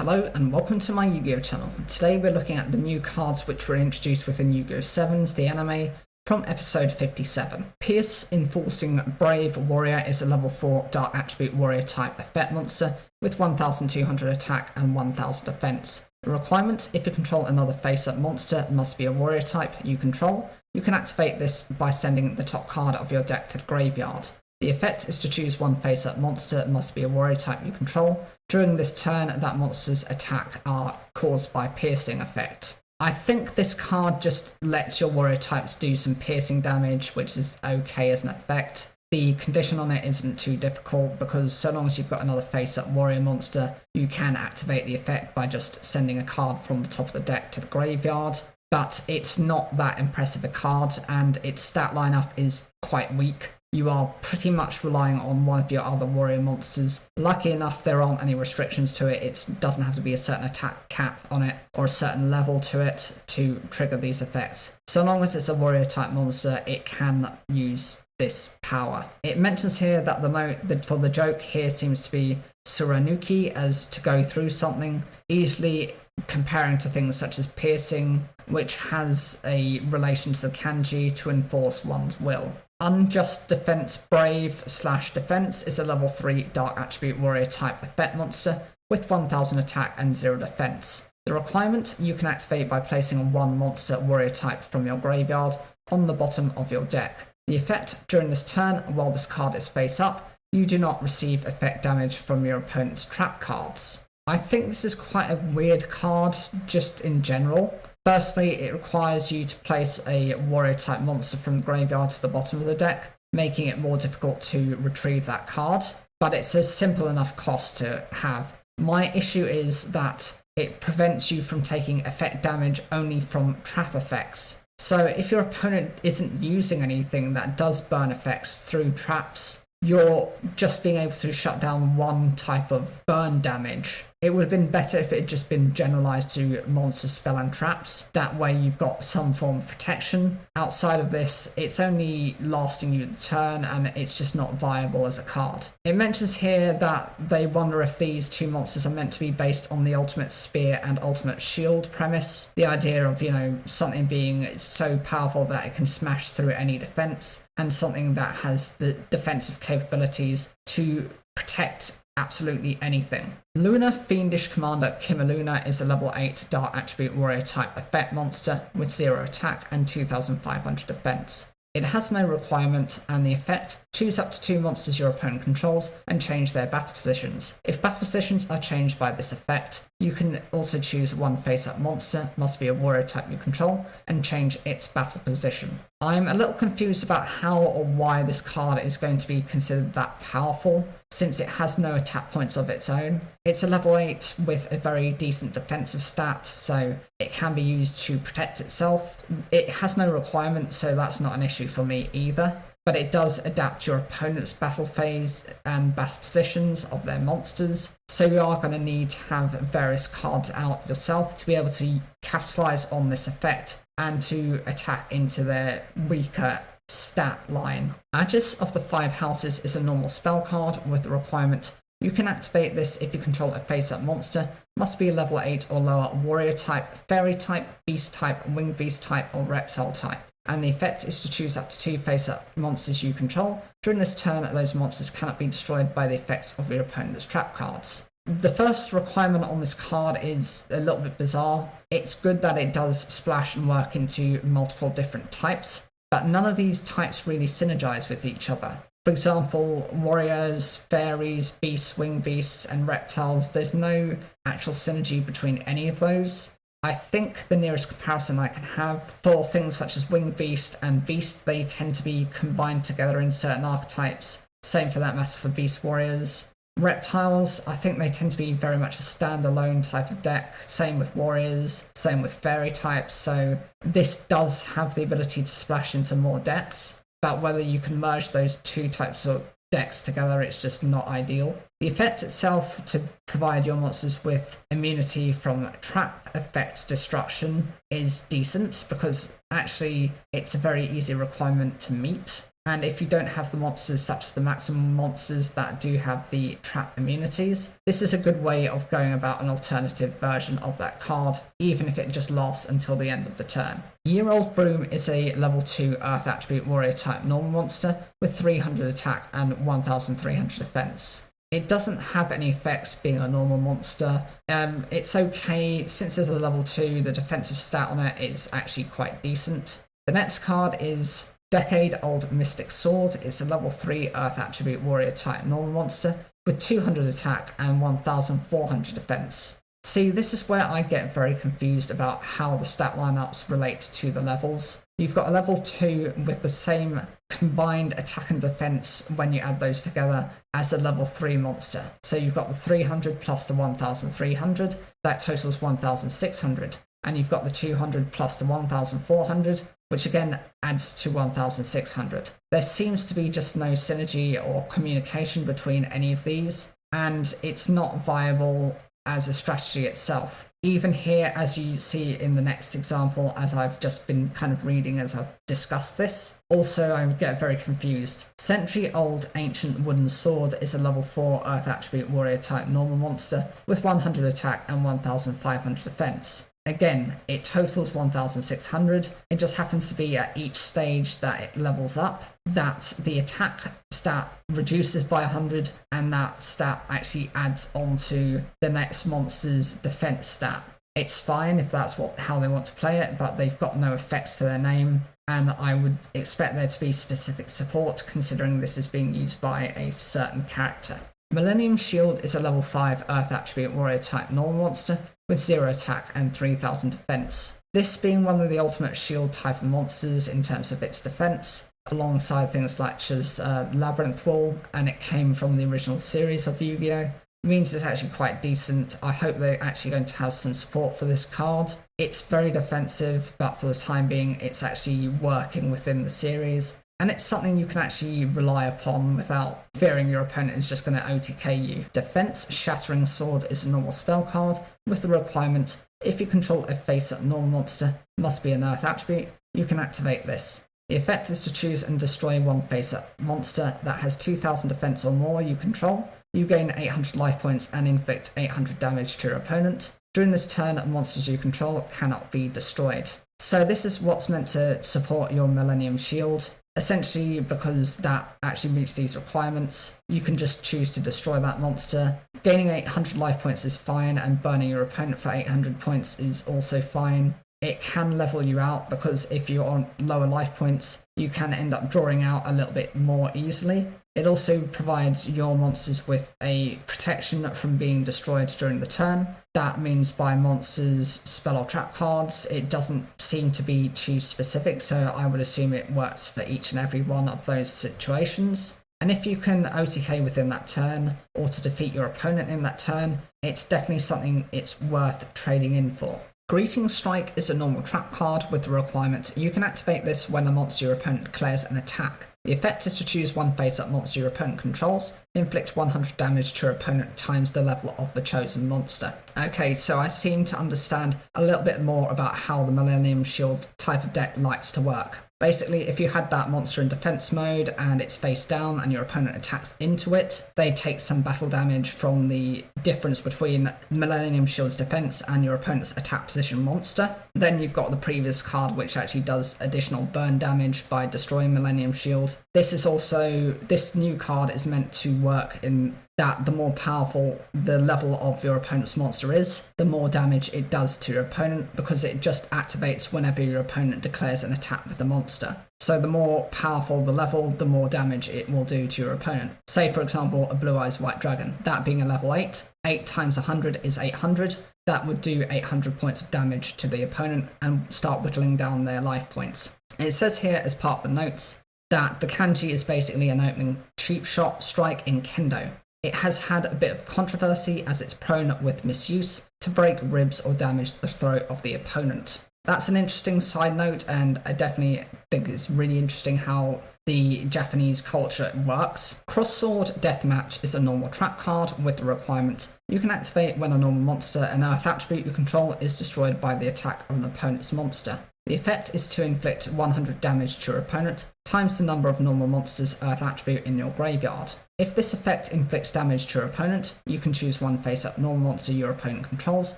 Hello and welcome to my Yu-Gi-Oh channel. Today we're looking at the new cards which were introduced within Yu-Gi-Oh! 7's The Anime from episode 57. Pierce Enforcing Brave Warrior is a level 4 Dark Attribute Warrior type effect monster with 1200 attack and 1000 defense. The requirement: if you control another face-up monster, it must be a warrior type you control. You can activate this by sending the top card of your deck to the graveyard. The effect is to choose one face-up monster, it must be a warrior type you control. During this turn, that monster's attack are caused by piercing effect. I think this card just lets your warrior types do some piercing damage, which is okay as an effect. The condition on it isn't too difficult because so long as you've got another face-up warrior monster, you can activate the effect by just sending a card from the top of the deck to the graveyard. But it's not that impressive a card, and its stat lineup is quite weak. You are pretty much relying on one of your other warrior monsters. Lucky enough, there aren't any restrictions to it. It doesn't have to be a certain attack cap on it or a certain level to it to trigger these effects. So long as it's a warrior type monster, it can use this power. It mentions here that the note for the joke here seems to be Suranuki, as to go through something, easily comparing to things such as piercing, which has a relation to the kanji to enforce one's will. Unjust-Defense Brave / Defense is a level 3 Dark Attribute Warrior type effect monster with 1000 attack and 0 defense. The requirement: you can activate by placing one monster warrior type from your graveyard on the bottom of your deck. The effect: during this turn, while this card is face up, you do not receive effect damage from your opponent's trap cards. I think this is quite a weird card just in general. Firstly, it requires you to place a warrior type monster from the graveyard to the bottom of the deck, making it more difficult to retrieve that card, but it's a simple enough cost to have. My issue is that it prevents you from taking effect damage only from trap effects. So if your opponent isn't using anything that does burn effects through traps, you're just being able to shut down one type of burn damage. It would have been better if it had just been generalized to monster, spell and traps. That way you've got some form of protection. Outside of this, it's only lasting you the turn and it's just not viable as a card. It mentions here that they wonder if these two monsters are meant to be based on the Ultimate Spear and Ultimate Shield premise. The idea of, something being so powerful that it can smash through any defense, and something that has the defensive capabilities to protect absolutely anything. Luna Fiendish Commander Kimaluna is a level 8 Dark Attribute Warrior type effect monster with 0 attack and 2500 defense. It has no requirement, and the effect: choose up to 2 monsters your opponent controls and change their battle positions. If battle positions are changed by this effect, you can also choose one face-up monster, must be a warrior type you control, and change its battle position. I'm a little confused about how or why this card is going to be considered that powerful, since it has no attack points of its own. It's a level 8 with a very decent defensive stat, so it can be used to protect itself. It has no requirement, so that's not an issue for me either. But it does adapt your opponent's battle phase and battle positions of their monsters, so you are going to need to have various cards out yourself to be able to capitalize on this effect and to attack into their weaker stat line. Aegis of the 5 Houses is a normal spell card with the requirement: you can activate this if you control a face-up monster, must be level 8 or lower, warrior type, fairy type, beast type, winged beast type or reptile type. And the effect is to choose up to 2 face-up monsters you control. During this turn, those monsters cannot be destroyed by the effects of your opponent's trap cards. The first requirement on this card is a little bit bizarre. It's good that it does splash and work into multiple different types, but none of these types really synergize with each other. For example, warriors, fairies, beasts, winged beasts, and reptiles, there's no actual synergy between any of those. I think the nearest comparison I can have for things such as winged beast and beast, they tend to be combined together in certain archetypes. Same for that matter for beast warriors. Reptiles, I think they tend to be very much a standalone type of deck. Same with warriors, same with fairy types. So this does have the ability to splash into more decks, but whether you can merge those two types of decks together, it's just not ideal. The effect itself, to provide your monsters with immunity from trap effect destruction, is decent because actually it's a very easy requirement to meet. And if you don't have the monsters such as the maximum monsters that do have the trap immunities, this is a good way of going about an alternative version of that card, even if it just lasts until the end of the turn. Year-Old Broom is a level 2 Earth Attribute Warrior type normal monster with 300 attack and 1300 defense. It doesn't have any effects being a normal monster. It's okay, since it's a level 2, the defensive stat on it is actually quite decent. The next card is Decade-Old Mystic Sword. It's a level 3 Earth Attribute Warrior type normal monster with 200 attack and 1400 defense. See, this is where I get very confused about how the stat lineups relate to the levels. You've got a level 2 with the same combined attack and defense when you add those together as a level 3 monster. So you've got the 300 plus the 1300, that totals 1600. And you've got the 200 plus the 1400, which again adds to 1600. There seems to be just no synergy or communication between any of these, and it's not viable as a strategy itself. Even here, as you see in the next example, as I've just been kind of reading as I've discussed this, also I would get very confused. Century-Old Ancient Wooden Sword is a level 4 Earth Attribute Warrior type normal monster with 100 attack and 1500 defense. Again, it totals 1600. It just happens to be at each stage that it levels up that the attack stat reduces by 100, and that stat actually adds onto the next monster's defense stat. It's fine if that's how they want to play it, but they've got no effects to their name, and I would expect there to be specific support considering this is being used by a certain character. Millennium Shield is a level 5 Earth Attribute Warrior type normal monster with 0 attack and 3000 defense. This being one of the ultimate shield type of monsters in terms of its defense, alongside things such as Labyrinth Wall, and it came from the original series of Yu-Gi-Oh! Means it's actually quite decent. I hope they're actually going to have some support for this card. It's very defensive, but for the time being it's actually working within the series. And it's something you can actually rely upon without fearing your opponent is just going to OTK you. Defense-Shattering Sword is a normal spell card with the requirement, if you control a face-up normal monster, must be an Earth attribute, you can activate this. The effect is to choose and destroy one face-up monster that has 2000 defense or more you control. You gain 800 life points and inflict 800 damage to your opponent. During this turn, monsters you control cannot be destroyed. So this is what's meant to support your Millennium Shield. Essentially, because that actually meets these requirements, you can just choose to destroy that monster. Gaining 800 life points is fine, and burning your opponent for 800 points is also fine. It can level you out because if you're on lower life points, you can end up drawing out a little bit more easily. It also provides your monsters with a protection from being destroyed during the turn. That means by monsters' spell or trap cards. It doesn't seem to be too specific, so I would assume it works for each and every one of those situations. And if you can OTK within that turn, or to defeat your opponent in that turn, it's definitely something it's worth trading in for. Greeting Strike is a normal trap card with the requirement you can activate this when a monster your opponent declares an attack. The effect is to choose one face-up monster your opponent controls, inflict 100 damage to your opponent times the level of the chosen monster. Okay, so I seem to understand a little bit more about how the Millennium Shield type of deck likes to work. Basically, if you had that monster in defense mode and it's face down and your opponent attacks into it, they take some battle damage from the difference between Millennium Shield's defense and your opponent's attack position monster. Then you've got the previous card which actually does additional burn damage by destroying Millennium Shield. This new card is meant to work in that the more powerful the level of your opponent's monster is, the more damage it does to your opponent, because it just activates whenever your opponent declares an attack with the monster. So the more powerful the level, the more damage it will do to your opponent. Say for example a Blue Eyes White Dragon, that being a level 8, 8 times 100 is 800, that would do 800 points of damage to the opponent and start whittling down their life points. And it says here as part of the notes that the kanji is basically an opening cheap shot strike in kendo. It has had a bit of controversy as it's prone with misuse to break ribs or damage the throat of the opponent. That's an interesting side note, and I definitely think it's really interesting how the Japanese culture works. Cross-Sword Deathmatch is a normal trap card with the requirement you can activate when a normal monster, an Earth attribute you control, is destroyed by the attack of an opponent's monster. The effect is to inflict 100 damage to your opponent, times the number of normal monsters Earth attribute in your graveyard. If this effect inflicts damage to your opponent, you can choose one face-up normal monster your opponent controls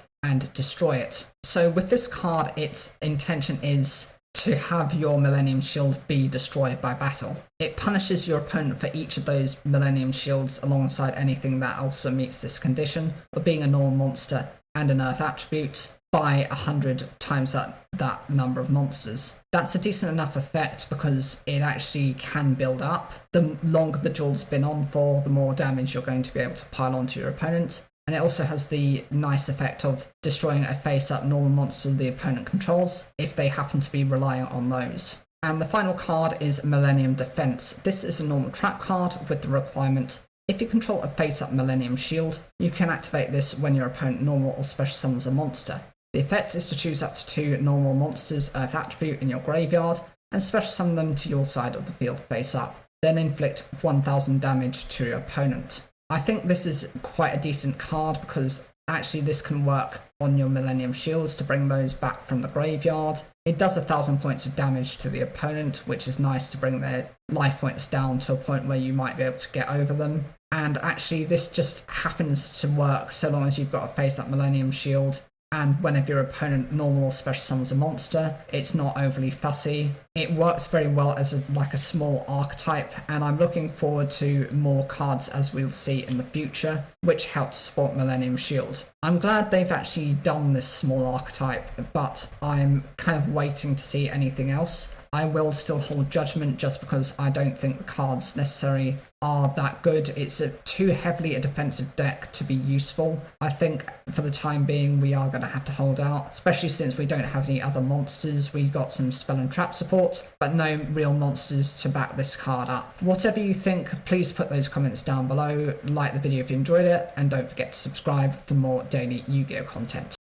and destroy it. So with this card, its intention is to have your Millennium Shield be destroyed by battle. It punishes your opponent for each of those Millennium Shields alongside anything that also meets this condition of being a normal monster and an Earth attribute by 100 times that number of monsters. That's a decent enough effect because it actually can build up. The longer the duel's been on for, the more damage you're going to be able to pile onto your opponent. And it also has the nice effect of destroying a face-up normal monster the opponent controls if they happen to be relying on those. And the final card is Millennium Defense. This is a normal trap card with the requirement: if you control a face-up Millennium Shield, you can activate this when your opponent normal or special summons a monster. The effect is to choose up to 2 normal monsters Earth attribute in your graveyard and special summon them to your side of the field face up, then inflict 1000 damage to your opponent. I think this is quite a decent card because actually this can work on your Millennium Shields to bring those back from the graveyard. It does 1000 points of damage to the opponent, which is nice to bring their life points down to a point where you might be able to get over them. And actually this just happens to work so long as you've got a face-up Millennium Shield. And whenever your opponent normal or special summons a monster, it's not overly fussy. It works very well as a small archetype, and I'm looking forward to more cards as we'll see in the future, which helps support Millennium Shield. I'm glad they've actually done this small archetype, but I'm kind of waiting to see anything else. I will still hold judgment just because I don't think the cards necessarily are that good. It's too heavily a defensive deck to be useful. I think for the time being we are going to have to hold out, especially since we don't have any other monsters. We've got some spell and trap support, but no real monsters to back this card up. Whatever you think, please put those comments down below, like the video if you enjoyed it, and don't forget to subscribe for more daily Yu-Gi-Oh content.